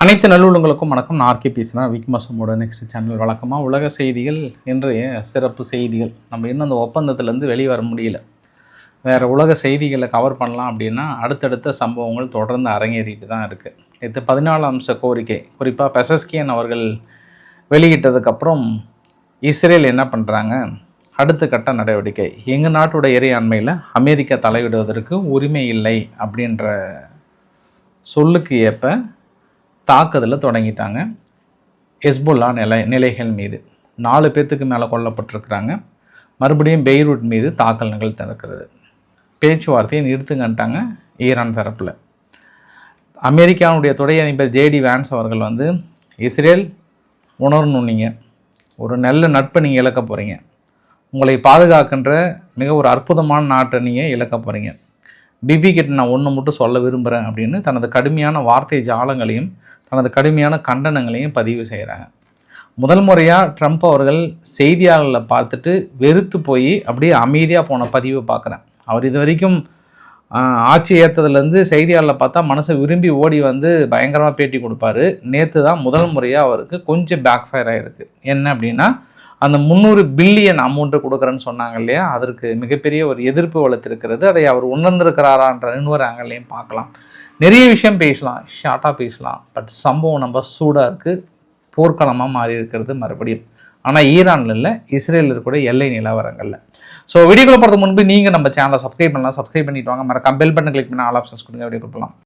அனைத்து நல்லுள்ளங்களுக்கும் வணக்கம். நான் ஆர்கே பேசுகிறேன். விக்மாசமோட நெக்ஸ்ட் சேனல் வழக்கமாக உலக செய்திகள் இன்றைய சிறப்பு செய்திகள். நம்ம இன்னும் அந்த ஒப்பந்தத்துலேருந்து வெளியே வர முடியல. வேறு உலக செய்திகளை கவர் பண்ணலாம் அப்படின்னா அடுத்தடுத்த சம்பவங்கள் தொடர்ந்து அரங்கேறிட்டு தான் இருக்குது. இது 14 அம்ச கோரிக்கை குறிப்பாக பெசஸ்கியன் அவர்கள் வெளியிட்டதுக்கப்புறம் இஸ்ரேல் என்ன பண்ணுறாங்க, அடுத்த கட்ட நடவடிக்கை எங்கள் நாட்டுடைய இறையாண்மையில் அமெரிக்கா தலையிடுவதற்கு உரிமை இல்லை அப்படின்ற சொல்லுக்கு ஏற்ப தாக்குதலை தொடங்கிட்டாங்க. ஹெஸ்புல்லா நிலைகள் மீது 4 பேர்த்துக்கு மேலே கொல்லப்பட்டிருக்கிறாங்க. மறுபடியும் பெய்ரூட் மீது தாக்கல் நிகழ்த்திருக்கிறது. பேச்சுவார்த்தையை நிறுத்துங்கன்ட்டாங்க ஈரான் தரப்பில். அமெரிக்காவுடைய துணை அதிபர் ஜேடி வான்ஸ் அவர்கள் இஸ்ரேல் உணரணும், நீங்கள் ஒரு நல்ல நட்பை நீங்கள் இழக்க போகிறீங்க, உங்களை பாதுகாக்கின்ற மிக ஒரு அற்புதமான நாட்டை நீங்கள் இழக்க போகிறீங்க, பிபி கிட்ட நான் ஒன்று மட்டும் சொல்ல விரும்புகிறேன் அப்படின்னு தனது கடுமையான வார்த்தை ஜாலங்களையும் தனது கடுமையான கண்டனங்களையும் பதிவு செய்கிறாங்க. முதல் முறையாக ட்ரம்ப் அவர்கள் செய்தியாளர்களை பார்த்துட்டு வெறுத்து போய் அப்படியே அமைதியாக போன பதிவை பார்க்குறேன். அவர் இது வரைக்கும் ஆட்சி ஏற்றதுலேருந்து செய்தியாளர்களை பார்த்தா மனசை விரும்பி ஓடி பயங்கரமாக பேட்டி கொடுப்பாரு. நேற்று தான் முதல் முறையாக அவருக்கு கொஞ்சம் பேக் ஃபயர் ஆகிருக்கு. என்ன அப்படின்னா, அந்த 300 பில்லியன் அமௌண்ட்டு கொடுக்குறேன்னு சொன்னாங்க இல்லையா, அதற்கு மிகப்பெரிய ஒரு எதிர்ப்பு வளர்த்திருக்கிறது. அதை அவர் உணர்ந்திருக்கிறாரான்ற இன்னொரு ஆங்கிலையும் பார்க்கலாம். நிறைய விஷயம் பேசலாம், ஷார்ட்டாக பேசலாம். பட் சம்பவம் நம்ம சூடாக இருக்குது, போர்க்களமாக மாறி இருக்கிறது மறுபடியும். ஆனால் ஈரானில் இல்லை, இஸ்ரேலில் இருக்கக்கூடிய எல்லை நிலவரங்களில். ஸோ வீடியோக்குள்ள போகிறதுக்கு முன்பு நீங்கள் நம்ம சேனலை சப்ஸ்கிரைப் பண்ணலாம். சப்ஸ்கிரைப் பண்ணிட்டு வாங்க. மறக்காம பெல் பட்டன் கிளிக் பண்ணி ஆல் ஆப்ஷன்ஸ் கொடுங்க. வீடியோ கொடுக்கலாம்.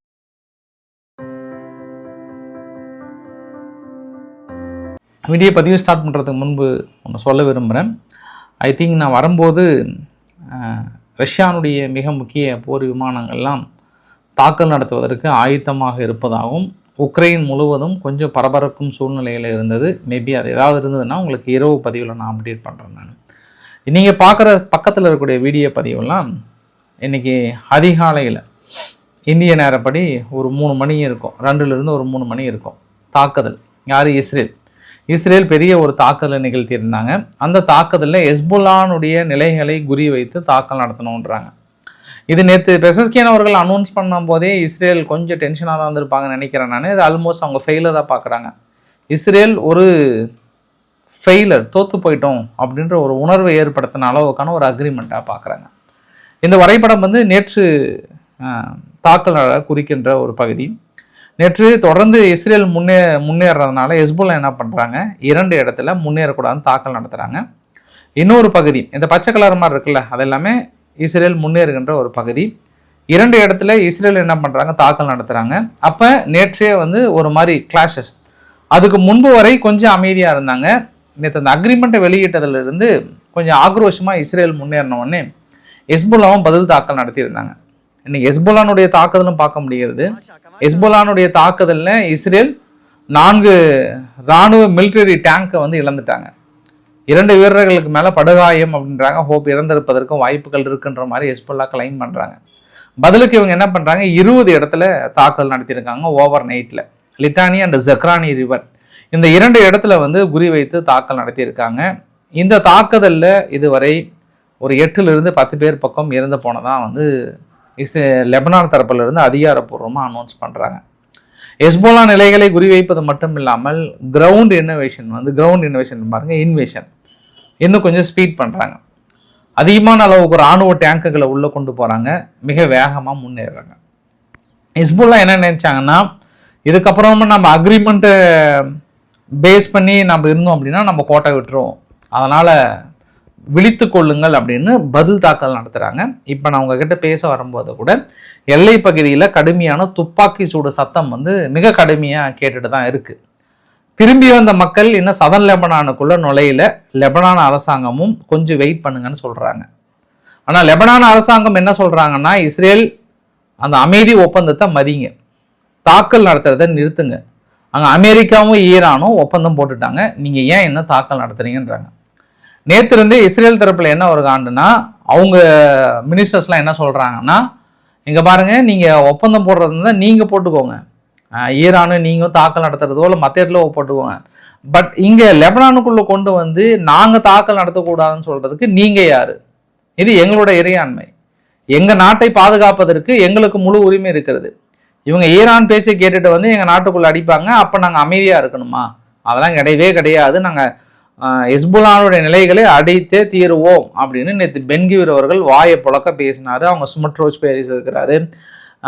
வீடியோ பதிவு ஸ்டார்ட் பண்ணுறதுக்கு முன்பு ஒன்று சொல்ல விரும்புகிறேன். ஐ திங்க் நான் வரும்போது ரஷ்யானுடைய மிக முக்கிய போர் விமானங்கள்லாம் தாக்கல் நடத்துவதற்கு ஆயத்தமாக இருப்பதாகவும் உக்ரைன் முழுவதும் கொஞ்சம் பரபரக்கும் சூழ்நிலையில் இருந்தது. மேபி அது ஏதாவது இருந்ததுன்னா உங்களுக்கு இரவு பதிவில் நான் அப்டேட் பண்ணுறேன். நான் நீங்கள் பார்க்குற பக்கத்தில் இருக்கக்கூடிய வீடியோ பதிவெல்லாம் இன்றைக்கி அதிகாலையில் இந்திய நேரப்படி ஒரு 3 மணி இருக்கும், 2லேருந்து ஒரு 3 மணி இருக்கும். தாக்குதல் யார்? இஸ்ரேல் பெரிய ஒரு தாக்குதலை நிகழ்த்தியிருந்தாங்க. அந்த தாக்குதலில் ஹெஸ்புல்லானுடைய நிலைகளை குறி வைத்து தாக்கல் நடத்தணுன்றாங்க. இது நேற்று பெசஸ்கியன் அவர்கள் அனௌன்ஸ் பண்ணும் போதே இஸ்ரேல் கொஞ்சம் டென்ஷனாக தான் இருந்திருப்பாங்கன்னு நினைக்கிறேன் நான். இது ஆல்மோஸ்ட் அவங்க ஃபெயிலராக பார்க்குறாங்க. இஸ்ரேல் ஒரு ஃபெயிலர், தோற்று போயிட்டோம் அப்படின்ற ஒரு உணர்வை ஏற்படுத்தின அளவுக்கான ஒரு அக்ரிமெண்ட்டாக பார்க்குறாங்க. இந்த வரைபடம் நேற்று தாக்கல் குறிக்கின்ற ஒரு பகுதி. நேற்று தொடர்ந்து இஸ்ரேல் முன்னேறதுனால ஹெஸ்புல்லா என்ன பண்ணுறாங்க, 2 இடத்துல முன்னேறக்கூடாதுன்னு தாக்கல் நடத்துகிறாங்க. இன்னொரு பகுதி இந்த பச்சை கலர் மாதிரி இருக்குல்ல, அதெல்லாமே இஸ்ரேல் முன்னேறுகின்ற ஒரு பகுதி. 2 இடத்துல இஸ்ரேல் என்ன பண்ணுறாங்க, தாக்கல் நடத்துகிறாங்க. அப்போ நேற்றே ஒரு மாதிரி கிளாஷஸ். அதுக்கு முன்பு வரை கொஞ்சம் அமைதியாக இருந்தாங்க. நேற்று அந்த அக்ரிமெண்ட்டை வெளியிட்டதுலேருந்து கொஞ்சம் ஆக்ரோஷமாக இஸ்ரேல் முன்னேறினோடனே ஹெஸ்புல்லாவும் பதில் தாக்கல் நடத்தியிருந்தாங்க. இன்னைக்கு ஹெஸ்புல்லானுடைய தாக்குதலும் பார்க்க முடிகிறது. ஹெஸ்புல்லானுடைய தாக்குதலில் இஸ்ரேல் 4 இராணுவ மிலிட்டரி டேங்கை இழந்துட்டாங்க. 2 வீரர்களுக்கு மேலே படுகாயம் அப்படின்றாங்க. ஹோப் இறந்திருப்பதற்கும் வாய்ப்புகள் இருக்குன்ற மாதிரி ஹெஸ்புல்லா கிளைம் பண்ணுறாங்க. பதிலுக்கு இவங்க என்ன பண்ணுறாங்க, 20 இடத்துல தாக்குதல் நடத்தியிருக்காங்க ஓவர் நைட்டில். லித்தானி அண்ட் ஜக்ரானி ரிவர் இந்த 2 இடத்துல குறி வைத்து தாக்கல் நடத்தியிருக்காங்க. இந்த தாக்குதலில் இதுவரை ஒரு 8லிருந்து 10 பேர் பக்கம் இறந்து போனதான் லெபனான் தரப்பிலிருந்து அதிகாரப்பூர்வமாக அனௌன்ஸ் பண்ணுறாங்க. ஹெஸ்புல்லா நிலைகளை குறிவைப்பது மட்டும் இல்லாமல் கிரவுண்ட் இன்வேஷன் பாருங்கள், இன்வேஷன் இன்னும் கொஞ்சம் ஸ்பீட் பண்ணுறாங்க. அதிகமான அளவுக்கு இராணுவ டேங்குகளை உள்ளே கொண்டு போகிறாங்க. மிக வேகமாக முன்னேறுறாங்க. ஹெஸ்புல்லா என்ன நினைச்சாங்கன்னா, இதுக்கப்புறமா நம்ம அக்ரிமெண்ட்டை பேஸ் பண்ணி நம்ம இருந்தோம் அப்படின்னா நம்ம கோட்டை விட்டுருவோம், அதனால் விழித்து கொள்ளுங்கள் அப்படின்னு பதில் தாக்கல் நடத்துகிறாங்க. இப்போ நான் உங்ககிட்ட பேச வரும்போது கூட எல்லை பகுதியில் கடுமையான துப்பாக்கி சூடு சத்தம் மிக கடுமையாக கேட்டுட்டு தான் இருக்குது. திரும்பி வந்த மக்கள் இன்னும் சதன் லெபனானுக்குள்ளே நுழையில. லெபனான் அரசாங்கமும் கொஞ்சம் வெயிட் பண்ணுங்கன்னு சொல்கிறாங்க. ஆனால் லெபனான் அரசாங்கம் என்ன சொல்கிறாங்கன்னா, இஸ்ரேல் அந்த அமைதி ஒப்பந்தத்தை மதிங்க, தாக்கல் நடத்துறதை நிறுத்துங்க. அங்கே அமெரிக்காவும் ஈரானும் ஒப்பந்தம் போட்டுட்டாங்க, நீங்கள் ஏன் என்ன தாக்கல் நடத்துறீங்கன்றாங்க. நேற்று இருந்து இஸ்ரேல் தரப்பில் என்ன ஒரு காண்டுனா, அவங்க மினிஸ்டர்ஸ்லாம் என்ன சொல்கிறாங்கன்னா, இங்கே பாருங்கள், நீங்கள் ஒப்பந்தம் போடுறது இருந்தால் நீங்கள் போட்டுக்கோங்க, ஈரானு நீங்கள் தாக்கல் நடத்துறதோ இல்லை மற்ற இடத்துல போட்டுக்கோங்க, பட் இங்கே லெபனானுக்குள்ளே கொண்டு நாங்கள் தாக்கல் நடத்தக்கூடாதுன்னு சொல்கிறதுக்கு நீங்கள் யார்? இது எங்களோட இறையாண்மை, எங்கள் நாட்டை பாதுகாப்பதற்கு எங்களுக்கு முழு உரிமை இருக்கிறது. இவங்க ஈரான் பேச்சை கேட்டுட்டு வந்து எங்கள் நாட்டுக்குள்ளே அடிப்பாங்க, அப்போ நாங்கள் அமைதியாக இருக்கணுமா? அதெல்லாம் கிடையவே கிடையாது. நாங்கள் ஹிஸ்புல்லானுடைய நிலைகளை அடித்தே தீருவோம் அப்படின்னு நேற்று பென்கிவிர் அவர்கள் வாயை புழக்க பேசினார். அவங்க சுமட்ரோஸ் பேரிஸ் இருக்கிறாரு.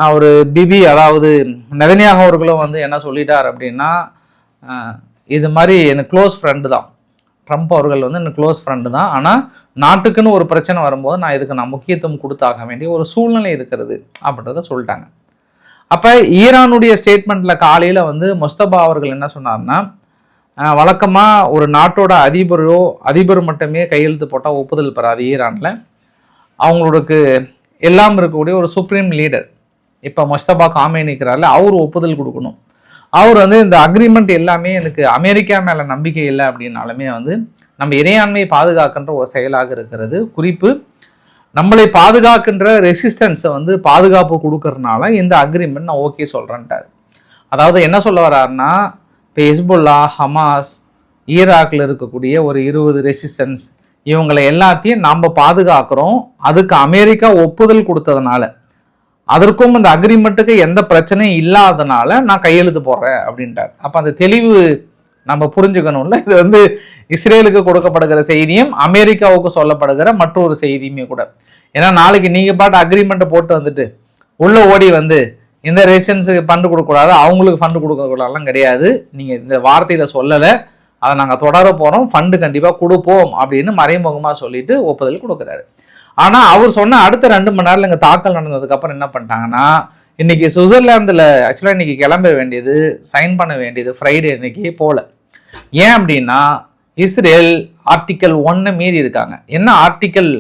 அவர் பிபி அதாவது நெதன்யாகு அவர்களும் வந்து என்ன சொல்லிட்டார் அப்படின்னா, இது மாதிரி எனக்கு க்ளோஸ் ஃப்ரெண்டு தான், ட்ரம்ப் அவர்கள் வந்து எனக்கு க்ளோஸ் ஃப்ரெண்டு தான், ஆனால் நாட்டுக்குன்னு ஒரு பிரச்சனை வரும்போது நான் முக்கியத்துவம் கொடுத்தாக வேண்டிய ஒரு சூழ்நிலை இருக்கிறது அப்படின்றத சொல்லிட்டாங்க. அப்போ ஈரானுடைய ஸ்டேட்மெண்ட்டில் காலையில் வந்து முஸ்தபா அவர்கள் என்ன சொன்னார்னா, வழக்கமாக ஒரு நாட்டோட அதிபர் மட்டுமே கையெழுத்து போட்டால் ஒப்புதல் பெறாது ஈரானில், அவங்களுக்கு எல்லாம் இருக்கக்கூடிய ஒரு சுப்ரீம் லீடர் இப்போ முஸ்தபா காமேனிக்கிறாரில் அவர் ஒப்புதல் கொடுக்கணும். அவர் வந்து இந்த அக்ரிமெண்ட் எல்லாமே எனக்கு அமெரிக்கா மேலே நம்பிக்கை இல்லை அப்படின்னாலுமே வந்து நம்ம இறையாண்மையை பாதுகாக்கின்ற ஒரு செயலாக இருக்கிறது. குறிப்பு, நம்மளை பாதுகாக்கின்ற ரெசிஸ்டன்ஸை வந்து பாதுகாப்பு கொடுக்கறதுனால இந்த அக்ரிமெண்ட் நான் ஓகே சொல்கிறேன்ட்டார். அதாவது என்ன சொல்ல வர்றாருன்னா, இப்போ ஹிஸ்புல்லா, ஹமாஸ், ஈராக்கில் இருக்கக்கூடிய ஒரு 20 ரெசிஸ்டன்ஸ் இவங்களை எல்லாத்தையும் நாம் பாதுகாக்கிறோம், அதுக்கு அமெரிக்கா ஒப்புதல் கொடுத்ததுனால, அதற்கும் இந்த அக்ரிமெண்ட்டுக்கு எந்த பிரச்சனையும் இல்லாதனால நான் கையெழுத்து போடுறேன் அப்படின்ட்டார். அப்போ அந்த தெளிவு நம்ம புரிஞ்சுக்கணும்ல. இது வந்து இஸ்ரேலுக்கு கொடுக்கப்படுகிற செய்தியும் அமெரிக்காவுக்கு சொல்லப்படுகிற மற்றொரு செய்தியுமே கூட. ஏன்னா நாளைக்கு நீங்கள் பாட்டு அக்ரிமெண்ட்டை போட்டு வந்துட்டு உள்ள ஓடி வந்து இந்த ரெசிடென்ஸுக்கு ஃபண்டு கொடுக்கக்கூடாது, அவங்களுக்கு ஃபண்டு கொடுக்கக்கூடாதுலாம் கிடையாது. நீங்கள் இந்த வார்த்தையில் சொல்லலை, அதை நாங்கள் தொடர போகிறோம், ஃபண்டு கண்டிப்பாக கொடுப்போம் அப்படின்னு மறைமுகமாக சொல்லிட்டு ஒப்புதல் கொடுக்குறாரு. ஆனால் அவர் சொன்ன அடுத்த 2 மணி நேரம் இங்கே தாக்கல் நடந்ததுக்கப்புறம் என்ன பண்ணிட்டாங்கன்னா, இன்னைக்கு சுவிட்சர்லாந்தில் ஆக்சுவலாக இன்னைக்கு கிளம்ப வேண்டியது, சைன் பண்ண வேண்டியது ஃப்ரைடே இன்னைக்கு போல. ஏன் அப்படின்னா இஸ்ரேல் ஆர்டிக்கல் 1 மீறி இருக்காங்க. என்ன ஆர்டிக்கல்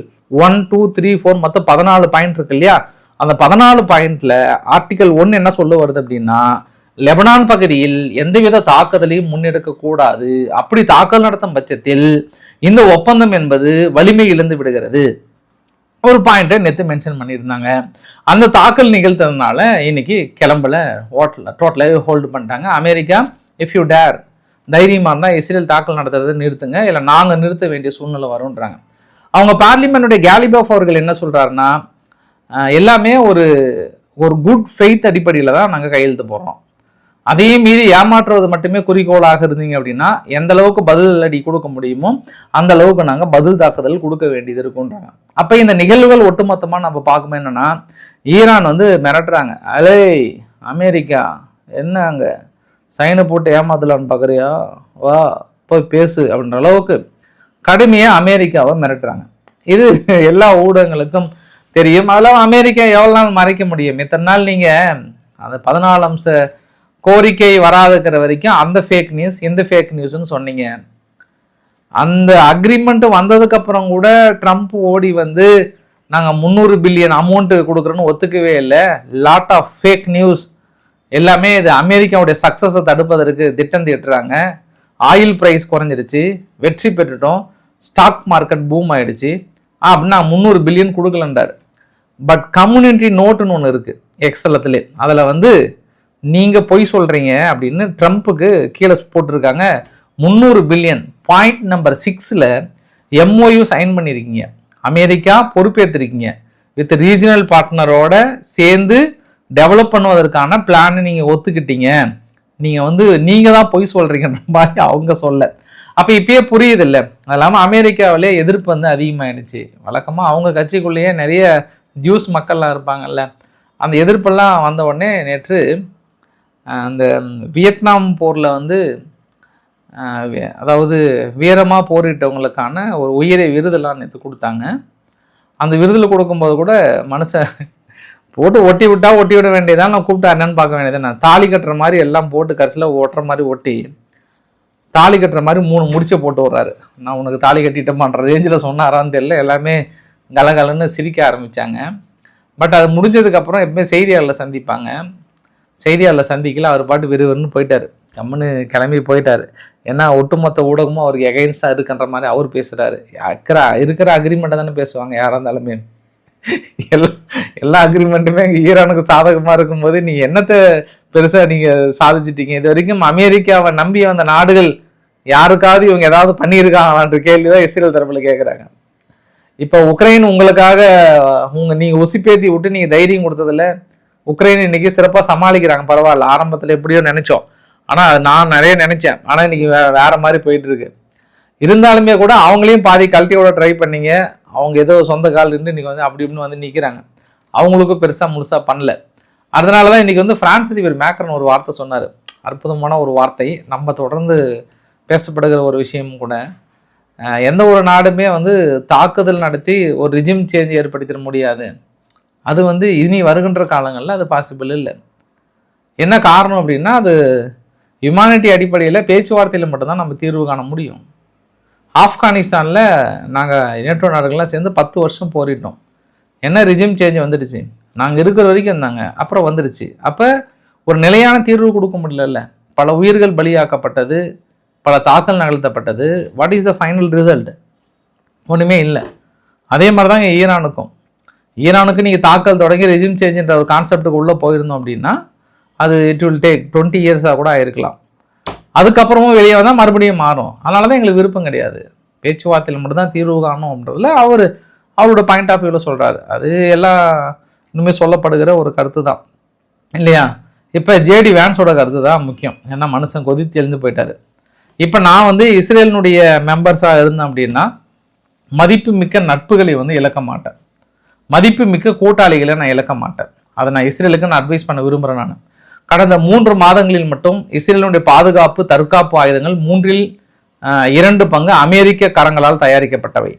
1, 2, 3, 4 மொத்தம் 14 பாயிண்ட் இருக்கு இல்லையா? அந்த 14 பாயிண்ட்ல ஆர்டிக்கல் 1 என்ன சொல்ல வருது அப்படின்னா, லெபனான் பகுதியில் எந்தவித தாக்குதலையும் முன்னெடுக்க கூடாது, அப்படி தாக்கல் நடத்தும் பட்சத்தில் இந்த ஒப்பந்தம் என்பது வலிமை இழந்து விடுகிறது. ஒரு பாயிண்ட்டை நேற்று மென்ஷன் பண்ணியிருந்தாங்க. அந்த தாக்கல் நிகழ்த்ததுனால இன்னைக்கு கிளம்பல, டோட்டலாக ஹோல்டு பண்ணிட்டாங்க. அமெரிக்கா இஃப் யூ டேர், தைரியமாக இருந்தால் இஸ்ரேல் தாக்கல் நடத்துறதை நிறுத்துங்க, இல்லை நாங்கள் நிறுத்த வேண்டிய சூழ்நிலை வரும்ன்றாங்க. அவங்க பார்லிமெண்ட்டுடைய கேலிபாஃப் அவர்கள் என்ன சொல்கிறாருன்னா, எல்லாமே ஒரு குட் ஃபெய்த் அடிப்படையில் தான் நாங்கள் கையெழுத்து போடுறோம், அதே மீறி ஏமாற்றுவது மட்டுமே குறிக்கோளாக இருந்தீங்க அப்படின்னா எந்த அளவுக்கு பதில் அடி கொடுக்க முடியுமோ அந்த அளவுக்கு நாங்கள் பதில் தாக்குதல் கொடுக்க வேண்டியது இருக்குன்றாங்க. அப்போ இந்த நிகழ்வுகள் ஒட்டுமொத்தமாக நம்ம பார்க்கும்போது என்னன்னா, ஈரான் வந்து மிரட்டுறாங்க, அலே அமெரிக்கா என்ன அங்கே சைனை போட்டு ஏமாத்தலான்னு பார்க்குறியா, வா போய் பேசு அப்படின்ற அளவுக்கு கடுமையாக அமெரிக்காவை மிரட்டுறாங்க. இது எல்லா ஊடகங்களுக்கும் தெரியும். அதெல்லாம் அமெரிக்கா எவ்வளோ நாள் மறைக்க முடியும்? இத்தனை நாள் நீங்கள் அந்த 14 அம்ச கோரிக்கை வராதுக்கிற வரைக்கும் அந்த ஃபேக் நியூஸ் இந்த ஃபேக் நியூஸ்ன்னு சொன்னீங்க. அந்த அக்ரிமெண்ட் வந்ததுக்கப்புறம் கூட ட்ரம்ப் ஓடி வந்து நாங்கள் 300 பில்லியன் அமௌண்ட்டு கொடுக்குறோன்னு ஒத்துக்கவே இல்லை. லாட் ஆஃப் ஃபேக் நியூஸ் எல்லாமே இது அமெரிக்காவுடைய சக்ஸஸை தடுப்பதற்கு திட்டம் தீட்டுறாங்க. ஆயில் ப்ரைஸ் குறைஞ்சிருச்சு, வெற்றி பெற்றுட்டோம், ஸ்டாக் மார்க்கெட் பூம் ஆயிடுச்சு அப்படின்னா 300 பில்லியன் கொடுக்கலன்றார். பட் கம்யூனிட்டி நோட்டுன்னு ஒன்று இருக்குது எக்ஸலத்திலே, அதில் வந்து நீங்கள் பொய் சொல்கிறீங்க அப்படின்னு ட்ரம்ப்புக்கு கீழே போட்டிருக்காங்க. 300 பில்லியன் பாயிண்ட் நம்பர் 6ல் எம்ஓயு சைன் பண்ணியிருக்கீங்க, அமெரிக்கா பொறுப்பேற்றிருக்கீங்க, வித் ரீஜனல் பார்ட்னரோட சேர்ந்து டெவலப் பண்ணுவதற்கான பிளானை நீங்கள் ஒத்துக்கிட்டீங்க, நீங்கள் தான் பொய் சொல்கிறீங்கன்ற மாதிரி அவங்க சொல்ல. அப்போ இப்பயே புரியுது இல்லை? அது இல்லாமல் அமெரிக்காவிலே எதிர்ப்பு வந்து அதிகமாகிடுச்சு. வழக்கமாக அவங்க கட்சிக்குள்ளேயே நிறைய ஜூஸ் மக்கள்லாம் இருப்பாங்கல்ல, அந்த எதிர்ப்பெல்லாம் வந்த உடனே நேற்று அந்த வியட்நாம் போரில் வந்து அதாவது வீரமாக போரிட்டவங்களுக்கான ஒரு உயரிய விருதெல்லாம் நேற்று கொடுத்தாங்க. அந்த விருதில் கொடுக்கும்போது கூட மனுஷன் போட்டு ஒட்டி விட வேண்டியதான், நான் கூப்பிட்டு என்னன்னு பார்க்க வேண்டியதான். நான் தாலி கட்டுற மாதிரி எல்லாம் போட்டு கடைசியில் ஓட்டுற மாதிரி ஒட்டி தாலி கட்டுற மாதிரி 3 முடிச்சை போட்டு விட்றாரு. நான் உனக்கு தாலி கட்டிட்டேமான்ற ரேஞ்சில் சொன்னாரான்னு தெரியல, எல்லாமே கலகலன்னு சிரிக்க ஆரம்பித்தாங்க. பட் அது முடிஞ்சதுக்கப்புறம் எப்பவுமே செய்தியாளர்களை சந்திப்பாங்க, செய்தியாளர் சந்திக்கல, அவர் பாட்டு விறுவிறுன்னு போயிட்டார், கம்முன்னு கிளம்பி போயிட்டார். ஏன்னா ஒட்டுமொத்த ஊடகமும் அவருக்கு எகைன்ஸ்டாக இருக்குன்ற மாதிரி அவர் பேசுகிறாரு. இருக்கிற அக்ரிமெண்ட்டை தானே பேசுவாங்க யாராக இருந்தாலுமே. எல்லா அக்ரிமெண்ட்டுமே ஈரானுக்கு சாதகமாக இருக்கும்போது நீங்கள் என்னத்தை பெருசாக நீங்கள் சாதிச்சிட்டீங்க? இது வரைக்கும் அமெரிக்காவை நம்பி வந்த நாடுகள் யாருக்காவது இவங்க ஏதாவது பண்ணியிருக்காங்களான்ற கேள்வி தான் இஸ்ரேல் தரப்பில் கேட்குறாங்க. இப்போ உக்ரைன் உங்களுக்காக நீங்கள் உசிப்பேத்தி விட்டு நீங்கள் தைரியம் கொடுத்ததில்ல, உக்ரைன் இன்னைக்கு சிறப்பாக சமாளிக்கிறாங்க, பரவாயில்ல. ஆரம்பத்தில் எப்படியோ நினைச்சோம், ஆனால் நான் நிறைய நினைச்சேன், ஆனால் இன்னைக்கு வேற மாதிரி போயிட்டு இருக்கு. இருந்தாலுமே கூட அவங்களையும் பாதி கல்ட்டியோட ட்ரை பண்ணீங்க, அவங்க ஏதோ சொந்த கால் இருந்து இன்னைக்கு வந்து அப்படி இப்படின்னு வந்து நிற்கிறாங்க. அவங்களுக்கும் பெருசாக முழுசாக பண்ணல. அதனால தான் இன்னைக்கு வந்து பிரான்ஸ் அதிபர் மேக்ரன் ஒரு வார்த்தை சொன்னார், அற்புதமான ஒரு வார்த்தை, நம்ம தொடர்ந்து பேசப்படுகிற ஒரு விஷயமும் கூட. எந்த ஒரு நாடுமே வந்து தாக்குதல் நடத்தி ஒரு ரிஜிம் சேஞ்ச் ஏற்படுத்திட முடியாது, அது வந்து இனி வருகின்ற காலங்களில் அது பாசிபிள் இல்லை. என்ன காரணம் அப்படின்னா, அது ஹியூமானிட்டி அடிப்படையில் பேச்சுவார்த்தையில் மட்டும்தான் நம்ம தீர்வு காண முடியும். ஆப்கானிஸ்தானில் நாங்கள் நேட்டோ நாடுகள்லாம் சேர்ந்து 10 வருஷம் போரிட்டோம். என்ன ரிஜிம் சேஞ்ச் வந்துடுச்சு, நாங்கள் இருக்கிற வரைக்கும் இருந்தாங்க, அப்புறம் வந்துடுச்சு. அப்போ ஒரு நிலையான தீர்வு கொடுக்க முடியல, பல உயிர்கள் பலியாக்கப்பட்டது, பல தாக்கல் நிகழ்த்தப்பட்டது. What is the final result? ஒன்றுமே இல்லை. அதே மாதிரி தான் ஈரானுக்கு நீங்கள் தாக்கல் தொடங்கி ரெஜிம் சேஞ்சுன்ற ஒரு கான்செப்டுக்கு உள்ளே போயிருந்தோம் அப்படின்னா அது இட் வில் டேக் 20 இயர்ஸாக கூட ஆயிருக்கலாம். அதுக்கப்புறமும் வெளியே வந்தால் மறுபடியும் மாறும். அதனால தான் எங்களுக்கு விருப்பம் கிடையாது, பேச்சுவார்த்தையில் மட்டும்தான் தீர்வு காணும் அப்படின்றதுல அவரோட பாயிண்ட் ஆஃப் வியூவில் சொல்கிறாரு. அது எல்லாம் இன்னுமே சொல்லப்படுகிற ஒரு கருத்து தான் இல்லையா? இப்போ ஜேடி வேன்ஸோட கருத்து தான் முக்கியம். ஏன்னா மனுஷன் கொதித்து எழுந்து போயிட்டாரு. இப்போ நான் வந்து இஸ்ரேலினுடைய மெம்பர்ஸாக இருந்தேன் அப்படின்னா மதிப்பு மிக்க நட்புகளை வந்து இழக்க மாட்டேன், மதிப்பு மிக்க கூட்டாளிகளை நான் இழக்க மாட்டேன். அதை நான் இஸ்ரேலுக்கு நான் அட்வைஸ் பண்ண விரும்புகிறேன். நான் கடந்த 3 மாதங்களில் மட்டும் இஸ்ரேலினுடைய பாதுகாப்பு தற்காப்பு ஆயுதங்கள் 2 பங்கு அமெரிக்க கரங்களால் தயாரிக்கப்பட்டவை.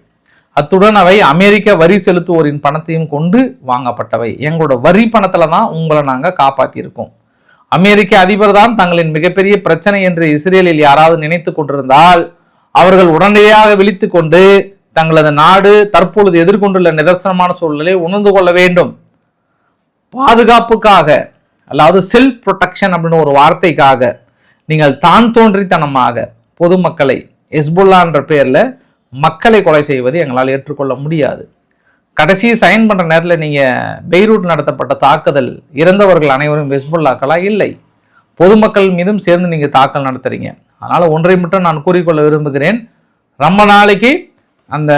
அத்துடன் அவை அமெரிக்க வரி செலுத்துவோரின் பணத்தையும் கொண்டு வாங்கப்பட்டவை. எங்களோட வரி பணத்தில் தான் உங்களை நாங்கள் காப்பாற்றியிருக்கோம். அமெரிக்க அதிபர் தான் தங்களின் மிகப்பெரிய பிரச்சனை என்று இஸ்ரேலில் யாராவது நினைத்து கொண்டிருந்தால் அவர்கள் உடனடியாக விழித்து கொண்டு தங்களது நாடு தற்பொழுது எதிர்கொண்டுள்ள நிதர்சனமான சூழ்நிலை உணர்ந்து கொள்ள வேண்டும். பாதுகாப்புக்காக, அதாவது செல்ஃப் ப்ரொடெக்ஷன் அப்படின்னு ஒரு வார்த்தைக்காக நீங்கள் தான் தோன்றித்தனமாக பொதுமக்களை ஹெஸ்புல்லா என்ற பேர்ல மக்களை கொலை செய்வது எங்களால் ஏற்றுக்கொள்ள முடியாது. கடைசி சைன் பண்ற நேரத்தில் நீங்க பெய்ரூட் நடத்தப்பட்ட தாக்குதல் இறந்தவர்கள் அனைவரும் ஹெஸ்புல்லாக்களா? இல்லை, பொதுமக்கள் மீதும் சேர்ந்து நீங்க தாக்கல் நடத்துறீங்க. அதனால ஒன்றை மட்டும் நான் கூறிக்கொள்ள விரும்புகிறேன், ரொம்ப நாளைக்கு அந்த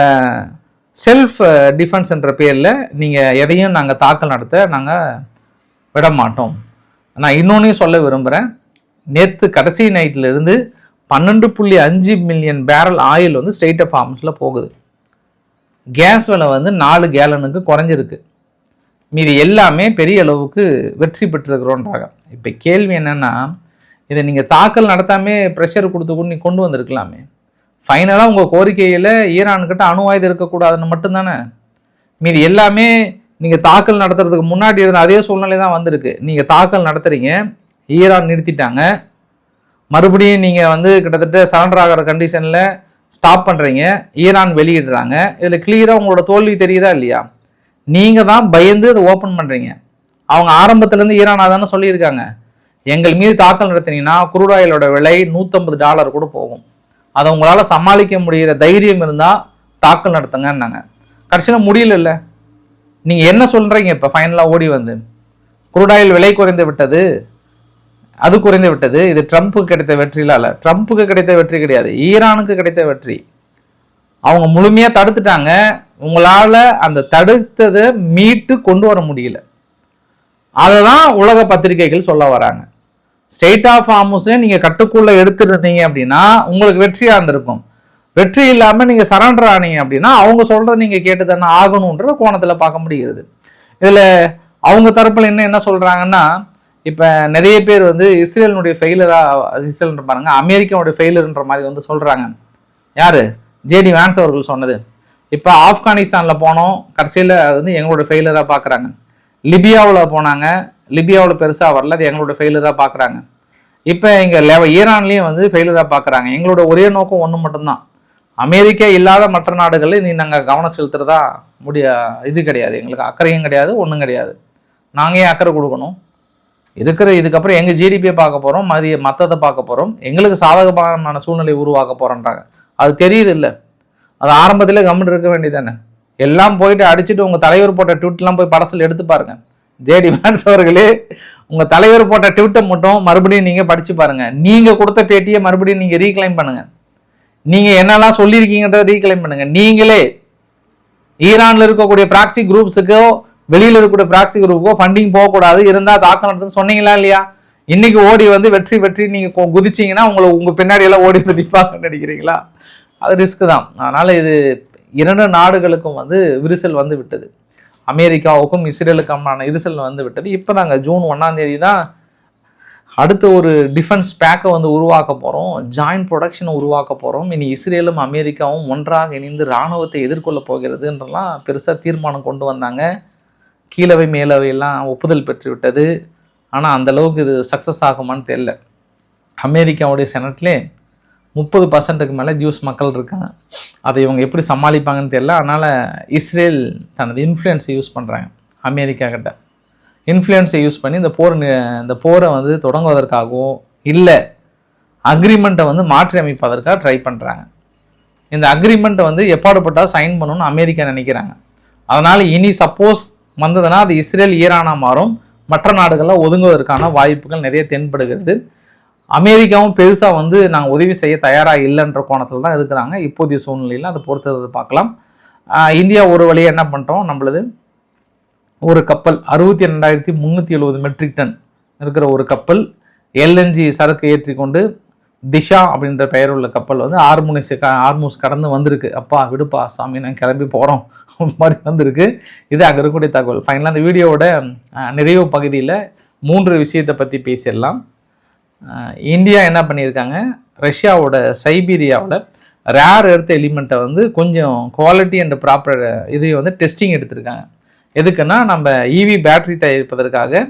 செல்ஃப் டிஃபென்ஸ் என்ற பேரில் நீங்கள் எதையும் நாங்கள் தாக்கல் நடத்த நாங்கள் விட மாட்டோம். நான் இன்னொன்றையும் சொல்ல விரும்புகிறேன், நேற்று கடைசி நைட்டிலிருந்து 12.5 மில்லியன் பேரல் ஆயில் வந்து ஸ்டேட் ஆஃப் ஹார்மஸில் போகுது. கேஸ் விலை வந்து 4 கேலனுக்கு குறைஞ்சிருக்கு. மீது எல்லாமே பெரிய அளவுக்கு வெற்றி பெற்றிருக்கிறோன்றாங்க. இப்போ கேள்வி என்னென்னா, இதை நீங்கள் தாக்கல் நடத்தாமே ப்ரெஷர் கொடுத்து நீ கொண்டு வந்திருக்கலாமே. ஃபைனலாக உங்கள் கோரிக்கையில் ஈரான்கிட்ட அணு ஆயுதம் இருக்கக்கூடாதுன்னு மட்டும்தானே. மீது எல்லாமே நீங்கள் தாக்கல் நடத்துறதுக்கு முன்னாடி இருந்த அதே சூழ்நிலை தான் வந்திருக்கு. நீங்கள் தாக்கல் நடத்துகிறீங்க, ஈரான் நிறுத்திட்டாங்க, மறுபடியும் நீங்கள் வந்து கிட்டத்தட்ட சரண்டர் ஆகிற கண்டிஷனில் ஸ்டாப் பண்ணுறீங்க, ஈரான் வெளியிடுறாங்க. இதில் கிளியராக உங்களோட தோல்வி தெரியுதா இல்லையா? நீங்கள் தான் பயந்து அதை ஓப்பன் பண்ணுறீங்க. அவங்க ஆரம்பத்துலேருந்து ஈரான் அதானே சொல்லியிருக்காங்க, எங்கள் மீது தாக்கல் நடத்தினீங்கன்னா குரூட் ஆயிலோட விலை $150 கூட போகும், அதை உங்களால் சமாளிக்க முடிகிற தைரியம் இருந்தால் தாக்கல் நடத்துங்கன்னாங்க. கடைசியில் முடியல. நீங்கள் என்ன சொல்கிறீங்க இப்போ ஃபைனலாக ஓடி வந்து? குரூட் ஆயில் விலை குறைந்து விட்டது, அது குறைந்து விட்டது. இது ட்ரம்ப்புக்கு கிடைத்த வெற்றிலாம் இல்லை, ட்ரம்ப்புக்கு கிடைத்த வெற்றி கிடையாது, ஈரானுக்கு கிடைத்த வெற்றி. அவங்க முழுமையாக தடுத்துட்டாங்க, உங்களால் அந்த தடுத்ததை மீட்டு கொண்டு வர முடியல. அதை தான் உலக பத்திரிகைகள் சொல்ல வராங்க. ஸ்டேட் ஆஃப் ஹார்மஸை நீங்கள் கட்டுக்குள்ளே எடுத்துருந்தீங்க அப்படின்னா உங்களுக்கு வெற்றியாக இருந்திருக்கும். வெற்றி இல்லாமல் நீங்கள் சரண்டர் ஆனீங்க அப்படின்னா அவங்க சொல்கிறத நீங்கள் கேட்டு தானே ஆகணுன்ற கோணத்தில் பார்க்க முடிகிறது. இதில் அவங்க தரப்பில் என்ன சொல்கிறாங்கன்னா, இப்போ நிறைய பேர் வந்து இஸ்ரேலினுடைய இஸ்ரேல்ன்ற பாருங்க அமெரிக்காவுடைய ஃபெயிலர்ன்ற மாதிரி வந்து சொல்கிறாங்க. யார்? ஜேடி வேன்ஸ் அவர்கள் சொன்னது. இப்போ ஆப்கானிஸ்தானில் போனோம், கடைசியில் வந்து எங்களோட ஃபெயிலராக பார்க்குறாங்க. லிபியாவில் போனாங்க, லிபியாவில் பெருசாக வரல, அது எங்களோட ஃபெயிலராக பார்க்குறாங்க. இப்போ இங்கே ஈரான்லேயும் வந்து ஃபெயிலராக பார்க்குறாங்க. எங்களோட ஒரே நோக்கம் ஒன்று மட்டும்தான், அமெரிக்கா இல்லாத மற்ற நாடுகளில் நீ நாங்கள் கவனம் செலுத்துறதா இது கிடையாது, எங்களுக்கு அக்கறையும் கிடையாது, ஒன்றும் கிடையாது. நாங்கள் ஏன் அக்கறை கொடுக்கணும்? இதுக்கப்புறம் எங்கள் ஜிடிபியை பார்க்க போகிறோம், மற்றதை பார்க்க போகிறோம், எங்களுக்கு சாதகமான சூழ்நிலை உருவாக்க போகிறோன்றாங்க. அது தெரியுது இல்லை? அது ஆரம்பத்தில் கவர்மெண்ட் இருக்க வேண்டியதானே. எல்லாம் போயிட்டு அடிச்சுட்டு உங்கள் தலைவர் போட்ட ட்வீட்லாம் போய் படத்தில் எடுத்து பாருங்க. ஜேடி வேன்ஸ் அவர்களே, உங்கள் தலைவர் போட்ட ட்வீட்டை மட்டும் மறுபடியும் நீங்கள் படித்து பாருங்கள். நீங்கள் கொடுத்த பேட்டியை மறுபடியும் நீங்கள் ரீக்ளைம் பண்ணுங்கள். நீங்கள் என்னெல்லாம் சொல்லியிருக்கீங்கன்றத ரீக்ளைம் பண்ணுங்கள். நீங்களே ஈரானில் இருக்கக்கூடிய ப்ராக்சி குரூப்ஸுக்கோ வெளியில் இருக்கக்கூடிய ப்ராக்சி குரூப்புக்கோ ஃபண்டிங் போகக்கூடாது, இருந்தால் தாக்கம் நடத்துன்னு சொன்னீங்களா இல்லையா? இன்னைக்கு ஓடி வந்து வெற்றி நீங்கள் குதிச்சிங்கன்னா உங்கள் பின்னாடி எல்லாம் ஓடி வந்து நிற்பாங்கன்னு நினைக்கிறீங்களா? அது ரிஸ்க் தான். அதனால் இது 2 நாடுகளுக்கும் வந்து விரிசல் வந்து விட்டது. அமெரிக்காவுக்கும் இஸ்ரேலுக்குமான விரிசல் வந்து விட்டது. இப்போ தாங்க ஜூன் 1 தான் அடுத்த ஒரு டிஃபென்ஸ் பேக்கை வந்து உருவாக்க போகிறோம், ஜாயிண்ட் ப்ரொடக்ஷனை உருவாக்க போகிறோம். இனி இஸ்ரேலும் அமெரிக்காவும் ஒன்றாக இணைந்து இராணுவத்தை எதிர்கொள்ள போகிறதுன்றலாம் பெருசாக தீர்மானம் கொண்டு வந்தாங்க. கீழவை மேலவை எல்லாம் ஒப்புதல் பெற்று விட்டது. ஆனால் அந்தளவுக்கு இது சக்ஸஸ் ஆகுமான்னு தெரியல. அமெரிக்காவுடைய செனட்லே 30% மேலே ஜூஸ் மக்கள் இருக்காங்க. அதை இவங்க எப்படி சமாளிப்பாங்கன்னு தெரியல. அதனால் இஸ்ரேல் தனது இன்ஃப்ளூயன்ஸை யூஸ் பண்ணுறாங்க. அமெரிக்கா கிட்ட இன்ஃப்ளூயன்ஸை யூஸ் பண்ணி இந்த போரை வந்து தொடங்குவதற்காகவும் இல்லை அக்ரிமெண்ட்டை வந்து மாற்றி அமைப்பதற்காக ட்ரை பண்ணுறாங்க. இந்த அக்ரிமெண்ட்டை வந்து எப்பாடுபட்டால் சைன் பண்ணணும்னு அமெரிக்கா நினைக்கிறாங்க. அதனால் இனி சப்போஸ் வந்ததுன்னா அது இஸ்ரேல் ஈரானாக மாறும். மற்ற நாடுகளில் ஒதுங்குவதற்கான வாய்ப்புகள் நிறைய தென்படுகிறது. அமெரிக்காவும் பெருசாக வந்து நாங்கள் உதவி செய்ய தயாராக இல்லைன்ற கோணத்தில் தான் இருக்கிறாங்க இப்போதைய சூழ்நிலையில். அதை பொறுத்தது பார்க்கலாம். இந்தியா ஒரு வழியாக என்ன பண்ணிட்டோம், நம்மளது ஒரு கப்பல் 62,370 மெட்ரிக் டன் இருக்கிற ஒரு கப்பல் எல்என்ஜி சரக்கு ஏற்றி கொண்டு திஷா அப்படின்ற பெயர் உள்ள கப்பல் வந்து ஆர்மூஸ் கடந்து வந்திருக்கு. அப்பா விடுப்பா சாமி நான் கிளம்பி போகிறோம் மாதிரி வந்திருக்கு. இது அங்கே இருக்கக்கூடிய தகவல். ஃபைனலாக அந்த வீடியோவோட நிறைவு பகுதியில் 3 விஷயத்தை பற்றி பேசிடலாம். இந்தியா என்ன பண்ணியிருக்காங்க, ரஷ்யாவோட சைபீரியாவில் ரேர் எர்த் எலிமெண்ட்டை வந்து கொஞ்சம் குவாலிட்டி அண்ட் ப்ராப்பர் இதை வந்து டெஸ்டிங் எடுத்திருக்காங்க. எதுக்குன்னா நம்ம இவி பேட்டரி தயாரிப்பதற்காக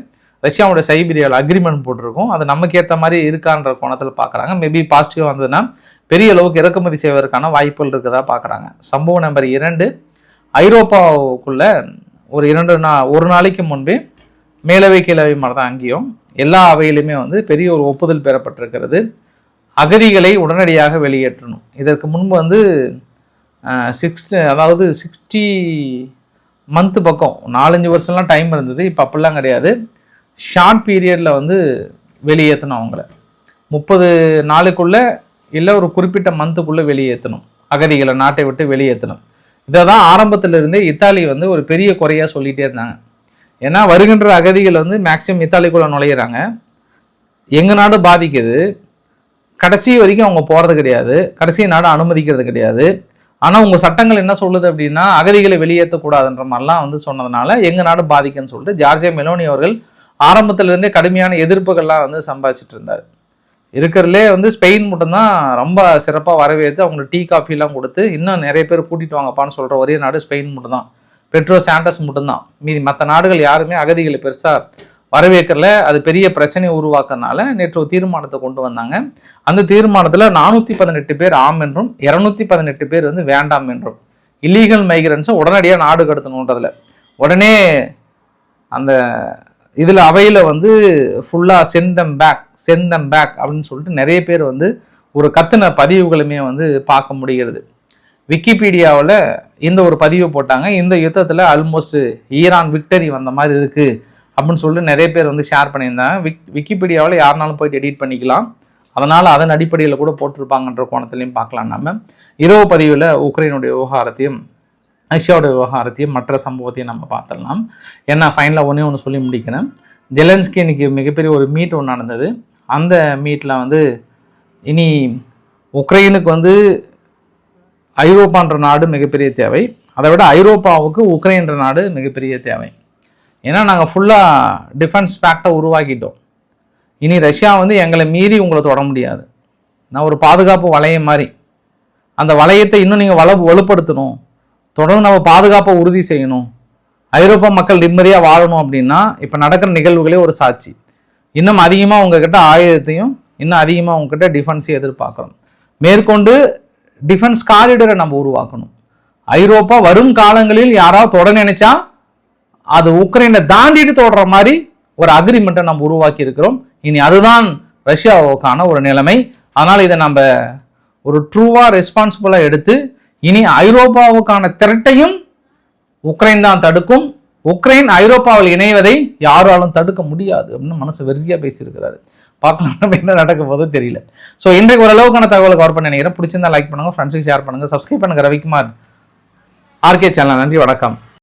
ரஷ்யாவோட சைபீரியாவில் அக்ரிமெண்ட் போட்டிருக்கோம். அது நமக்கு ஏற்ற மாதிரி இருக்கான்ற கோணத்தில் பார்க்குறாங்க. மேபி பாசிட்டிவாக வந்ததுன்னா பெரிய அளவுக்கு இறக்குமதி செய்வதற்கான வாய்ப்புகள் இருக்குதா பார்க்குறாங்க. சம்பவம் நம்பர் 2, ஐரோப்பாவுக்குள்ள ஒரு நாளைக்கு முன்பே மேலவை கீழவை மாதிரி தான் அங்கேயும் எல்லா அவையிலுமே வந்து பெரிய ஒரு ஒப்புதல் பெறப்பட்டிருக்கிறது. அகதிகளை உடனடியாக வெளியேற்றணும். இதற்கு முன்பு வந்து 60 மந்த்து பக்கம் 4-5 வருஷம்லாம் டைம் இருந்தது. இப்போ அப்படிலாம் கிடையாது. ஷார்ட் பீரியடில் வந்து வெளியேற்றணும். அவங்கள 30 நாளுக்குள்ளே இல்லை ஒரு குறிப்பிட்ட மந்த்துக்குள்ளே வெளியேற்றணும். அகதிகளை நாட்டை விட்டு வெளியேற்றணும். இதை தான் ஆரம்பத்திலிருந்தே இத்தாலி வந்து ஒரு பெரிய குறையாக சொல்லிகிட்டே இருந்தாங்க. ஏன்னா வருகின்ற அகதிகள் வந்து மேக்சிமம் இத்தாலிக்குள்ளே நுழையிறாங்க. எங்கள் நாடு பாதிக்குது. கடைசி வரைக்கும் அவங்க போகிறது கிடையாது. கடைசி நாடு அனுமதிக்கிறது கிடையாது. ஆனால் உங்கள் சட்டங்கள் என்ன சொல்லுது அப்படின்னா அகதிகளை வெளியேற்றக்கூடாதுன்ற மாதிரிலாம் வந்து சொன்னதுனால எங்கள் நாடு பாதிக்குன்னு சொல்லிட்டு ஜார்ஜியா மெலோனி அவர்கள் ஆரம்பத்திலேருந்தே கடுமையான எதிர்ப்புகள்லாம் வந்து சம்பாதிச்சிட்டு இருந்தார். இருக்கிறதுலே வந்து ஸ்பெயின் மட்டும்தான் ரொம்ப சிறப்பாக வரவேற்று அவங்களுக்கு டீ காஃபிலாம் கொடுத்து இன்னும் நிறைய பேர் கூட்டிகிட்டு வாங்கப்பான்னு சொல்கிற ஒரே நாடு ஸ்பெயின் மட்டும்தான். பெட்ரோ சாண்டஸ் மட்டும்தான். மீதி மற்ற நாடுகள் யாருமே அகதிகளை பெருசாக வரவேற்கல. அது பெரிய பிரச்சனையை உருவாக்குறதுனால நேற்று ஒரு தீர்மானத்தை கொண்டு வந்தாங்க. அந்த தீர்மானத்தில் 418 பேர் ஆம் என்றும் 218 பேர் வந்து வேண்டாம் என்றும் இல்லீகல் மைக்ரன்ஸை உடனடியாக நாடு கடத்தணுன்றதில் உடனே அந்த இதில் அவையில் வந்து ஃபுல்லாக சென்ட் தம் பேக் அப்படின்னு சொல்லிட்டு நிறைய பேர் வந்து ஒரு கத்தின பதிவுகளுமே வந்து பார்க்க முடிகிறது. விக்கிபீடியாவில் இந்த ஒரு பதிவு போட்டாங்க. இந்த யுத்தத்தில் ஆல்மோஸ்ட் ஈரான் விக்டரி வந்த மாதிரி இருக்குது அப்படின்னு சொல்லிட்டு நிறைய பேர் வந்து ஷேர் பண்ணியிருந்தாங்க. விக்கிபீடியாவில் யாருனாலும் போயிட்டு எடிட் பண்ணிக்கலாம். அதனால் அதன் அடிப்படையில் கூட போட்டிருப்பாங்கன்ற கோணத்துலையும் பார்க்கலாம். நம்ம இரவு பதிவில் உக்ரைனுடைய விவகாரத்தையும் ரஷ்யாவுடைய விவகாரத்தையும் மற்ற சம்பவத்தையும் நம்ம பார்த்துடலாம். ஏன்னா ஃபைனலாக ஒன்று சொல்லி முடிக்கிறேன். ஜெலன்ஸ்கி இன்னைக்கு மிகப்பெரிய ஒரு மீட் ஒன்று நடந்தது. அந்த மீட்டில் வந்து இனி உக்ரைனுக்கு வந்து ஐரோப்பான்ற நாடு மிகப்பெரிய தேவை. அதை விட ஐரோப்பாவுக்கு உக்ரைன்ற நாடு மிகப்பெரிய தேவை. ஏன்னா நாங்கள் ஃபுல்லாக டிஃபென்ஸ் பேக்டை உருவாக்கிட்டோம். இனி ரஷ்யா வந்து எங்களை மீறி உங்களை தொட முடியாது. நான் ஒரு பாதுகாப்பு வளையம் மாதிரி. அந்த வளையத்தை இன்னும் நீங்கள் வலுப்படுத்தணும். தொடர்ந்து நம்ம பாதுகாப்பை உறுதி செய்யணும். ஐரோப்பா மக்கள் நிம்மதியாக வாழணும் அப்படின்னா இப்போ நடக்கிற நிகழ்வுகளே ஒரு சாட்சி. இன்னும் அதிகமாக உங்ககிட்ட ஆயுதத்தையும் இன்னும் அதிகமாக உங்ககிட்ட டிஃபென்ஸையும் எதிர்பார்க்குறோம். மேற்கொண்டு டிஃபென்ஸ் காரிடரை நம்ம உருவாக்கணும். ஐரோப்பா வரும் காலங்களில் யாராவது தொட நினைச்சா அது உக்ரைனை தாண்டிட்டு தொடர மாதிரி ஒரு அக்ரிமெண்ட்டை நம்ம உருவாக்கி இருக்கிறோம். இனி அதுதான் ரஷ்யாவுக்கான ஒரு நிலைமை. அதனால் இதை நம்ம ஒரு ட்ரூவாக ரெஸ்பான்சிபிளாக எடுத்து இனி ஐரோப்பாவுக்கான திரட்டையும் உக்ரைன் தான் தடுக்கும். உக்ரைன் ஐரோப்பாவில் இணைவதை யாராலும் தடுக்க முடியாது அப்படின்னு மனசு வெறியாக பேசியிருக்கிறாரு. பார்க்கலாம் நம்ம என்ன நடக்க போதோ தெரியல. ஸோ இன்றைக்கு ஓரளவுக்கான தகவலை கவர் பண்ண நினைக்கிறேன். பிடிச்சிருந்தா லைக் பண்ணுங்கள், ஃப்ரெண்ட்ஸுக்கு ஷேர் பண்ணுங்கள், சப்ஸ்கிரைப் பண்ணுங்கள். Ravikumar RK channel. நன்றி, வணக்கம்.